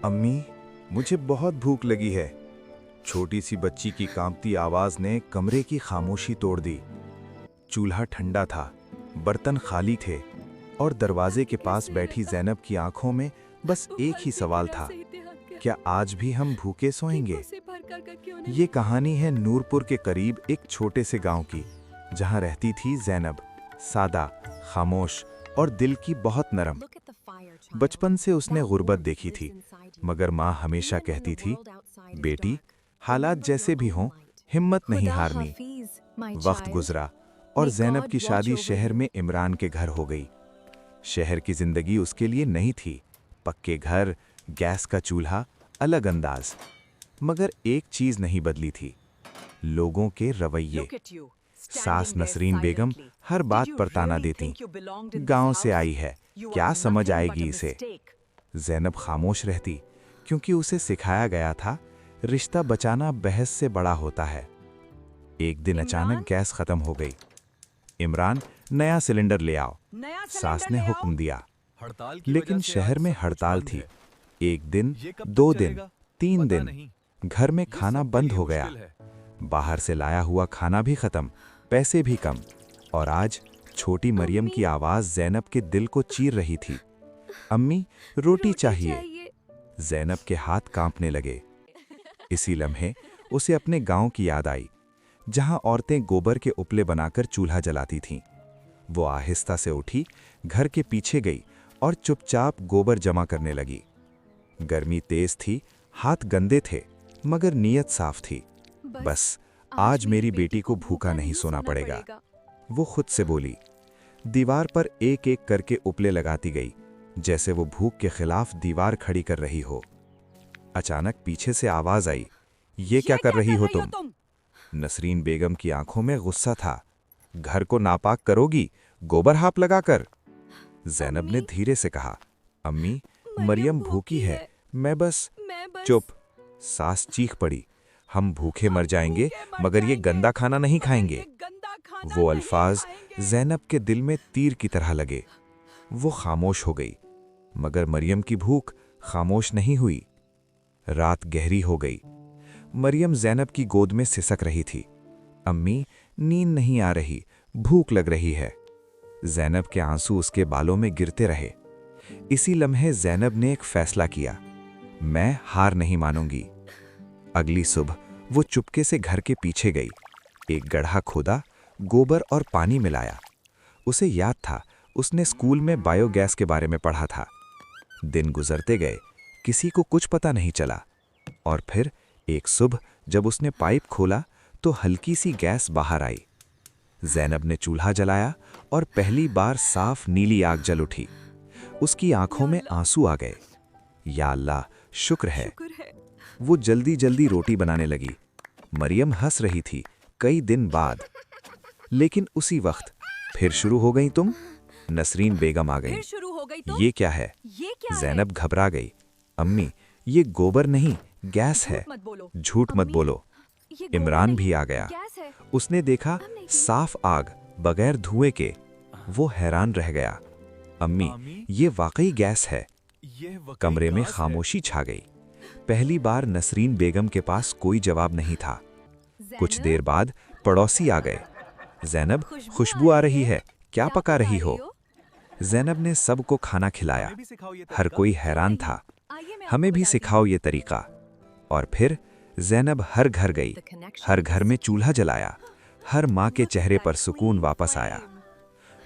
अम्मी, मुझे बहुत भूख लगी है। छोटी सी बच्ची की कांपती आवाज ने कमरे की खामोशी तोड़ दी। चूल्हा ठंडा था, बर्तन खाली थे और दरवाजे के पास बैठी ज़ैनब की आंखों में बस एक ही सवाल था, क्या आज भी हम भूखे सोएंगे? ये कहानी है नूरपुर के करीब एक छोटे से गांव की, जहां रहती थी ज़ैनब, सादा, खामोश और दिल की बहुत नरम। बचपन से उसने गुर्बत देखी थी, मगर माँ हमेशा कहती थी, बेटी, हालात जैसे भी हों, हिम्मत नहीं हारनी। वक्त गुजरा और ज़ैनब की शादी शहर में इमरान के घर हो गई। शहर की जिंदगी उसके लिए नहीं थी, पक्के घर, गैस का चूल्हा, अलग अंदाज। मगर एक चीज नहीं बदली थी, लोगों के रवैये। सास नसरीन बेगम हर बात पर ताना देती, गांव से आई है, क्या समझ आएगी इसे। ज़ैनब खामोश रहती, क्योंकि उसे सिखाया गया था, रिश्ता बचाना बहस से बड़ा होता है। एक दिन अचानक गैस खत्म हो गई। इमरान, नया सिलेंडर ले आओ, सास ने हुक्म दिया। लेकिन शहर में हड़ताल थी। एक दिन, 2 दिन, 3 दिन, घर में खाना बंद हो गया। बाहर से लाया हुआ खाना भी खत्म, पैसे भी कम। और आज छोटी मरियम की आवाज ज़ैनब के दिल को चीर रही थी, अम्मी, रोटी चाहिए। ज़ैनब के हाथ कांपने लगे। इसी लम्हे उसे अपने गांव की याद आई, जहां औरतें गोबर के उपले बनाकर चूल्हा जलाती थीं। वो आहिस्ता से उठी, घर के पीछे गई और चुपचाप गोबर जमा करने लगी। गर्मी तेज थी, हाथ गंदे थे, मगर नीयत साफ थी। बस आज मेरी बेटी को भूखा नहीं सोना पड़ेगा, वो खुद से बोली। दीवार पर एक एक करके उपले लगाती गई, जैसे वो भूख के खिलाफ दीवार खड़ी कर रही हो। अचानक पीछे से आवाज आई, ये क्या कर रही हो तुम? नसरीन बेगम की आंखों में गुस्सा था। घर को नापाक करोगी, गोबर हाथ लगाकर। ज़ैनब ने धीरे से कहा, अम्मी, मरियम भूखी है, मैं बस। चुप, सास चीख पड़ी, हम भूखे मर जाएंगे, मगर ये गंदा खाना नहीं खाएंगे। वो अल्फाज ज़ैनब के दिल में तीर की तरह लगे। वो खामोश हो गई, मगर मरियम की भूख खामोश नहीं हुई। रात गहरी हो गई। मरियम ज़ैनब की गोद में सिसक रही थी, अम्मी, नींद नहीं आ रही, भूख लग रही है। ज़ैनब के आंसू उसके बालों में गिरते रहे। इसी लम्हे ज़ैनब ने एक फैसला किया, मैं हार नहीं मानूंगी। अगली सुबह वो चुपके से घर के पीछे गई, एक गड्ढा खोदा, गोबर और पानी मिलाया। उसे याद था, उसने स्कूल में बायोगैस के बारे में पढ़ा था। दिन गुजरते गए, किसी को कुछ पता नहीं चला। और फिर एक सुबह जब उसने पाइप खोला तो हल्की सी गैस बाहर आई। ज़ैनब ने चूल्हा जलाया और पहली बार साफ नीली आग जल उठी। उसकी आंखों में आंसू आ गए। या अल्लाह, शुक्र है। वो जल्दी जल्दी रोटी बनाने लगी। मरियम हंस रही थी, कई दिन बाद। लेकिन उसी वक्त फिर शुरू हो गई तुम? नसरीन बेगम आ गई। ये क्या है? ज़ैनब घबरा गई। अम्मी, ये गोबर नहीं, गैस है। झूठ मत बोलो। इमरान भी आ गया। उसने देखा साफ आग, बगैर धुएं के। वो हैरान रह गया। अम्मी, ये वाकई गैस है। कमरे में खामोशी छा गई। पहली बार नसरीन बेगम के पास कोई जवाब नहीं था। कुछ देर बाद पड़ोसी आ गए। ज़ैनब, खुशबू आ रही है, क्या पका रही हो? ज़ैनब ने सबको खाना खिलाया। हर कोई हैरान था, हमें भी सिखाओ ये तरीका। और फिर ज़ैनब हर घर गई, हर घर में चूल्हा जलाया। हर माँ के चेहरे पर सुकून वापस आया।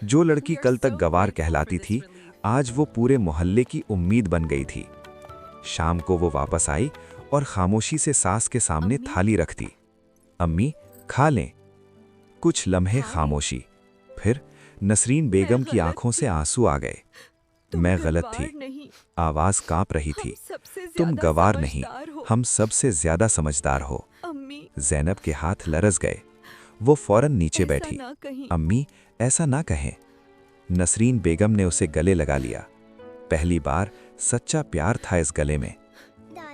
जो लड़की कल तक गवार कहलाती थी, आज वो पूरे मोहल्ले की उम्मीद बन गई थी। शाम को वो वापस आई और खामोशी से सास के सामने थाली रख दी। अम्मी, खा लें। कुछ लम्हे खामोशी, फिर नसरीन बेगम की आंखों से आंसू आ गए। मैं गलत थी, आवाज कांप रही थी। तुम गवार नहीं, हम सबसे ज्यादा समझदार हो। ज़ैनब के हाथ लरज़ गए। वो फौरन नीचे बैठी। अम्मी, ऐसा ना कहें। नसरीन बेगम ने उसे गले लगा लिया। पहली बार सच्चा प्यार था इस गले में।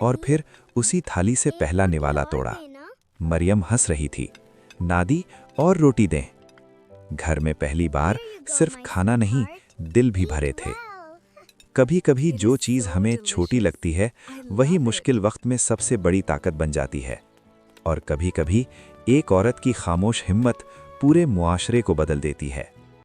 और फिर उसी थाली से पहला निवाला तोड़ा। मरियम हंस रही थी, नादी, और रोटी दें। घर में पहली बार सिर्फ खाना नहीं, दिल भी भरे थे। कभी कभी जो चीज़ हमें छोटी लगती है वही मुश्किल वक्त में सबसे बड़ी ताकत बन जाती है। और कभी कभी एक औरत की खामोश हिम्मत पूरे मुआशरे को बदल देती है।